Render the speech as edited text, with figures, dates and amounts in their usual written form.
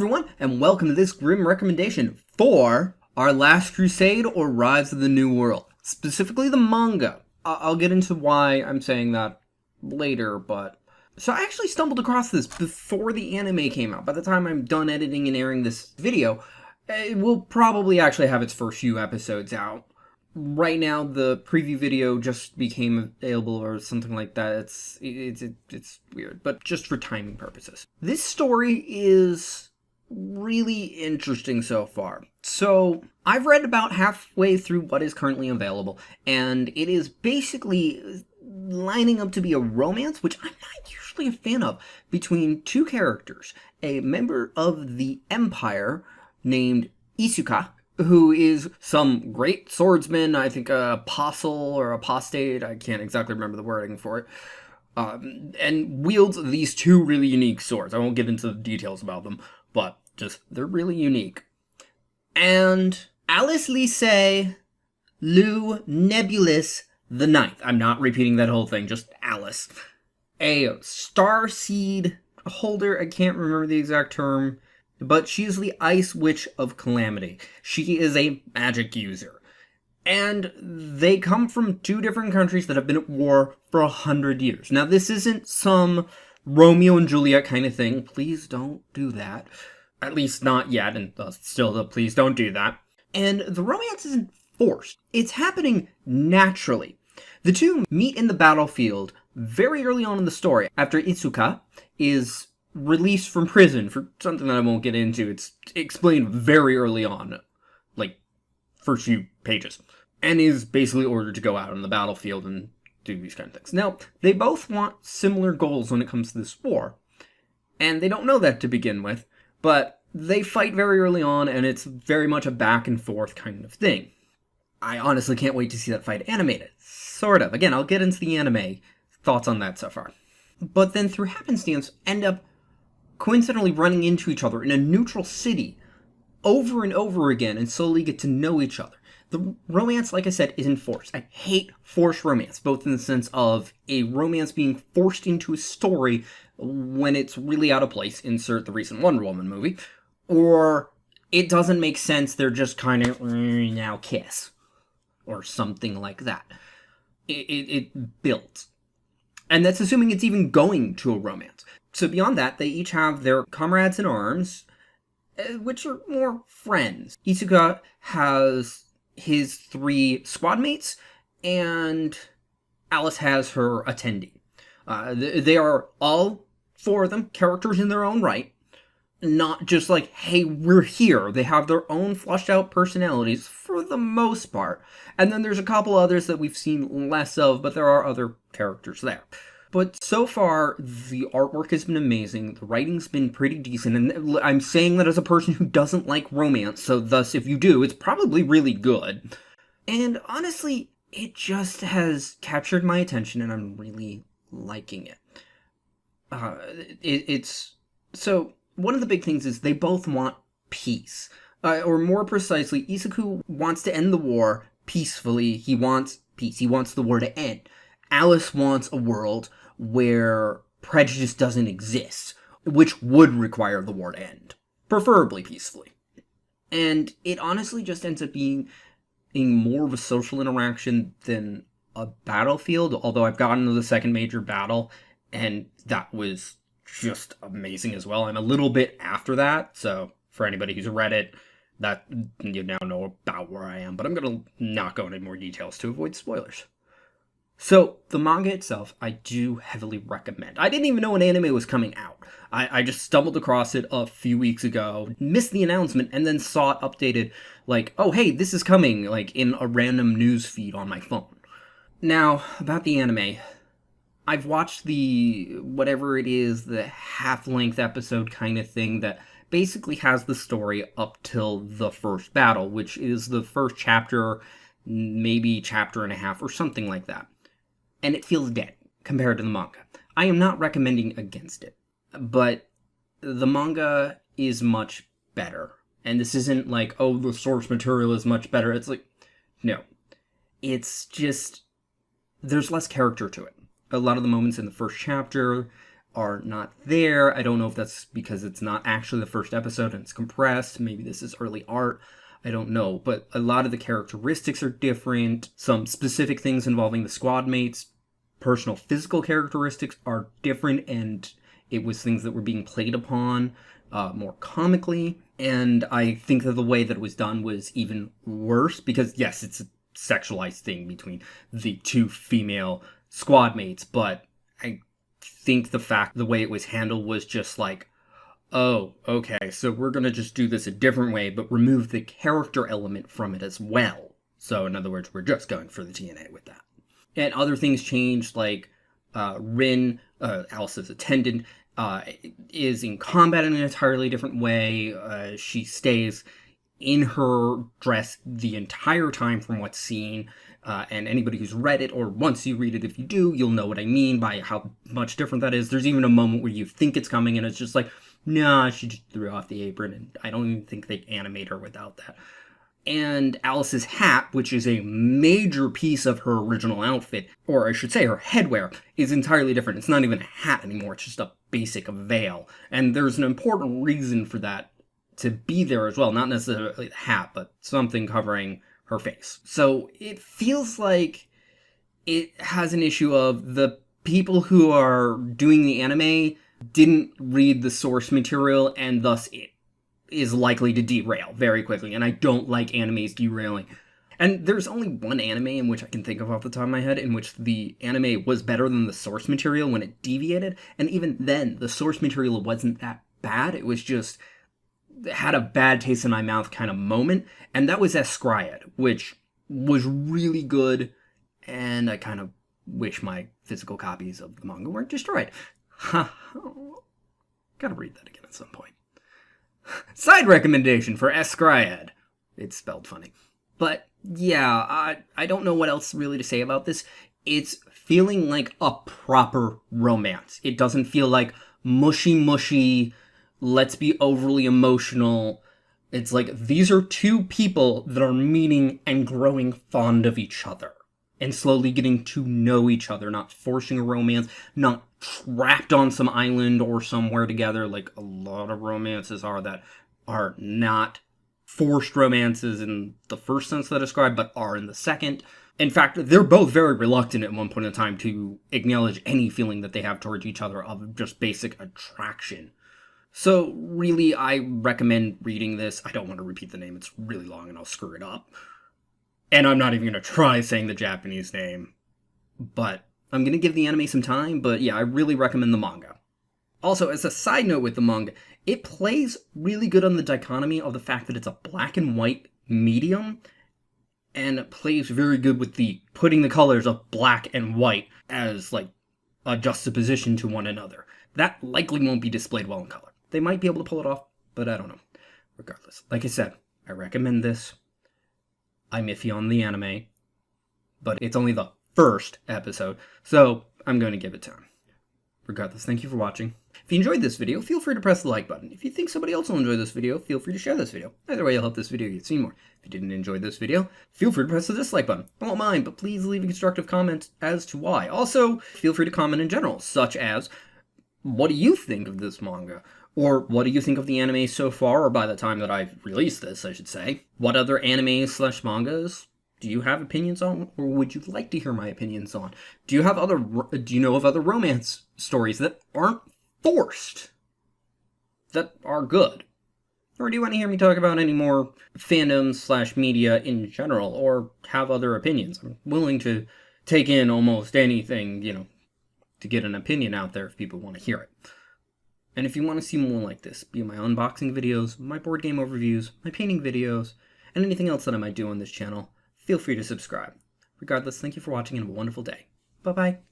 everyone, and welcome to this grim recommendation for Our Last Crusade or Rise of the New World. Specifically the manga. I'll get into why I'm saying that later, but... So I actually stumbled across this before the anime came out. By the time I'm done editing and airing this video, it will probably actually have its first few episodes out. Right now, the preview video just became available or something like that. It's weird, but just for timing purposes. This story is really interesting so far. So, I've read about halfway through what is currently available, and it is basically lining up to be a romance, which I'm not usually a fan of, between two characters. A member of the Empire named Isuka, who is some great swordsman, I think an apostle or apostate, I can't exactly remember the wording for it, and wields these two really unique swords. I won't get into the details about them, but just, they're really unique. And Alice Lise Lou Nebulous the Ninth. I'm not repeating that whole thing, just Alice. A starseed holder, I can't remember the exact term, but she's the Ice Witch of Calamity. She is a magic user. And they come from two different countries that have been at war for 100 years. Now, this isn't some Romeo and Juliet kind of thing. Please don't do that. At least not yet, and still, please don't do that. And the romance isn't forced. It's happening naturally. The two meet in the battlefield very early on in the story, after Isuka is released from prison for something that I won't get into. It's explained very early on, like, first few pages, and is basically ordered to go out on the battlefield and do these kind of things. Now, they both want similar goals when it comes to this war, and they don't know that to begin with, but they fight very early on, and it's very much a back and forth kind of thing. I honestly can't wait to see that fight animated. Sort of. Again, I'll get into the anime thoughts on that so far. But then, through happenstance, end up coincidentally running into each other in a neutral city over and over again and slowly get to know each other. The romance, like I said, isn't forced. I hate forced romance, both in the sense of a romance being forced into a story when it's really out of place, insert the recent Wonder Woman movie, or it doesn't make sense, they're just kind of, now kiss, or something like that. It builds. And that's assuming it's even going to a romance. So beyond that, they each have their comrades in arms, which are more friends. Isuka has his 3 squad mates, and Alice has her attendee. They are all 4 of them characters in their own right, not just like, hey, we're here. They have their own fleshed out personalities for the most part. And then there's a couple others that we've seen less of, but there are other characters there. But so far, the artwork has been amazing, the writing's been pretty decent, and I'm saying that as a person who doesn't like romance, so thus, if you do, it's probably really good. And honestly, it just has captured my attention, and I'm really liking it. So, one of the big things is they both want peace. Or more precisely, Isuku wants to end the war peacefully. He wants peace. He wants the war to end. Alice wants a world where prejudice doesn't exist, which would require the war to end, preferably peacefully. And it honestly just ends up being more of a social interaction than a battlefield, although I've gotten to the second major battle, and that was just amazing as well. I'm a little bit after that, so for anybody who's read it, that you now know about where I am, but I'm going to not go into more details to avoid spoilers. So, the manga itself, I do heavily recommend. I didn't even know an anime was coming out. I just stumbled across it a few weeks ago, missed the announcement, and then saw it updated, like, oh hey, this is coming, like, in a random news feed on my phone. Now, about the anime, I've watched the, whatever it is, the half-length episode kind of thing that basically has the story up till the first battle, which is the first chapter, maybe chapter and a half, or something like that. And it feels dead compared to the manga. I am not recommending against it, but the manga is much better. And this isn't like, oh, the source material is much better. It's like, no. It's just, there's less character to it. A lot of the moments in the first chapter are not there. I don't know if that's because it's not actually the first episode and it's compressed. Maybe this is early art. I don't know. But a lot of the characteristics are different. Some specific things involving the squad mates, personal physical characteristics are different, and it was things that were being played upon more comically. And I think that the way that it was done was even worse because, yes, it's a sexualized thing between the two female squad mates, but I think the way it was handled was just like, oh, okay, so we're gonna just do this a different way, but remove the character element from it as well. So, in other words, we're just going for the TNA with that. And other things changed, like Rin, Alice's attendant, is in combat in an entirely different way. She stays in her dress the entire time from what's seen. And anybody who's read it, or once you read it, if you do, you'll know what I mean by how much different that is. There's even a moment where you think it's coming and it's just like, nah, she just threw off the apron, and I don't even think they animate her without that. And Alice's hat, which is a major piece of her original outfit, or I should say her headwear, is entirely different. It's not even a hat anymore, it's just a basic veil. And there's an important reason for that to be there as well. Not necessarily the hat, but something covering her face. So it feels like it has an issue of the people who are doing the anime didn't read the source material, and thus it is likely to derail very quickly, and I don't like animes derailing. And there's only one anime in which I can think of off the top of my head in which the anime was better than the source material when it deviated, and even then, the source material wasn't that bad, it was just had a bad taste in my mouth kind of moment, and that was Escriad, which was really good, and I kind of wish my physical copies of the manga weren't destroyed. Gotta read that again at some point. Side recommendation for Escriad. It's spelled funny. But yeah, I don't know what else really to say about this. It's feeling like a proper romance. It doesn't feel like mushy, let's be overly emotional. It's like, these are two people that are meeting and growing fond of each other. And slowly getting to know each other, not forcing a romance, not trapped on some island or somewhere together, like a lot of romances are that are not forced romances in the first sense that I described, but are in the second. In fact, they're both very reluctant at one point in time to acknowledge any feeling that they have towards each other of just basic attraction. So really, I recommend reading this. I don't want to repeat the name, it's really long and I'll screw it up. And I'm not even going to try saying the Japanese name, but I'm going to give the anime some time, but yeah, I really recommend the manga. Also, as a side note with the manga, it plays really good on the dichotomy of the fact that it's a black and white medium, and it plays very good with the putting the colors of black and white as like a juxtaposition to one another. That likely won't be displayed well in color. They might be able to pull it off, but I don't know. Regardless, like I said, I recommend this. I'm iffy on the anime, but it's only the first episode, so I'm going to give it time. Regardless, thank you for watching. If you enjoyed this video, feel free to press the like button. If you think somebody else will enjoy this video, feel free to share this video. Either way, you'll help this video get seen more. If you didn't enjoy this video, feel free to press the dislike button. I won't mind, but please leave a constructive comment as to why. Also, feel free to comment in general, such as, what do you think of this manga? Or what do you think of the anime so far, or by the time that I've released this, I should say? What other animes/mangas do you have opinions on, or would you like to hear my opinions on? Do you know of other romance stories that aren't forced, that are good? Or do you want to hear me talk about any more fandoms/media in general, or have other opinions? I'm willing to take in almost anything, to get an opinion out there if people want to hear it. And if you want to see more like this, be it my unboxing videos, my board game overviews, my painting videos, and anything else that I might do on this channel, feel free to subscribe. Regardless, thank you for watching and have a wonderful day. Bye-bye.